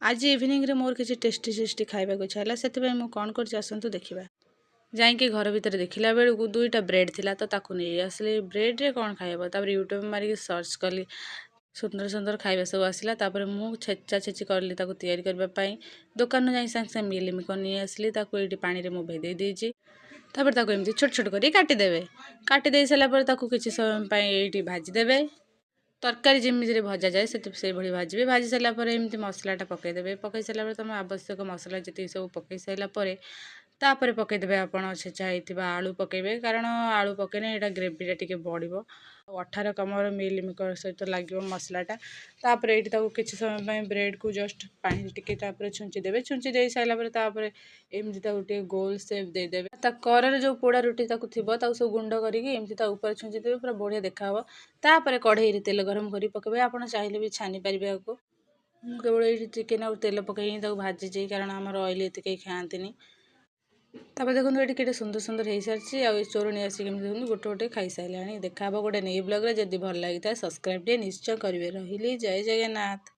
आज इवनिंग रे मोर किसी टेस्टी टेस्टी खाइबा को इच्छा होला सेति मु कौन कर आसतु देखिबा। जाइके घर भितर देखला बेलू दुईटा ब्रेड थिला तो ताकू नहीं आसली ब्रेड रे कौन खाइब तापर यूट्यूब मारिक सर्च कली सुंदर सुंदर खाଇବା सब आसला तापर मु छेचा छेची करली ताकू तैयारी करबा पई दुकान जाई संग संग मिल मिकर नहीं आसली ताकू एटी पानी रे मु भेदे देजी तापर ताकू एमती छोट छोट करी काटी दे साला पर ताकू किछि समय पई एटी भाजी देबे तरकारी जमी भजा जाए से भली भाजबे भाजी सारा पर एमती मसलाटा पकईदेवे पकई सारा तुम आवश्यक मसला जी सब पकई सारापर तापर पकईदेवे आपण छेचा होता आलू पकईबे कारण आलू पकईने यहाँ ग्रेवीटा टी बढ़ो अठार कमर मिल मेकर सहित लगे मसलाटा तापर ये किसी समय ब्रेड को जस्ट पानी टिके छुंची देवे छुंची दे सारापर एमती गोटे गोल सेप देदेवे कर जो पोड़ा रुटी थी सब गुंड करके ऊपर छुंची देवे पूरा बढ़िया देखा तापर कढ़ई तेल गरम कर पकड़े आप चाहिए भी छानी पारे आपको केवल ये चिकेन और तेल पकई भाजी कारण आम ऑयल ये कहीं खाआंती तापर देखो ये केटे सुंदर सुंदर हो सारी आ चोरणी आसिक गोटे गोटे खाई सारे देखा गोटे नई ब्लॉग रे जदि भल लगी था सब्सक्राइब निश्चय करेंगे रही जय जगन्नाथ।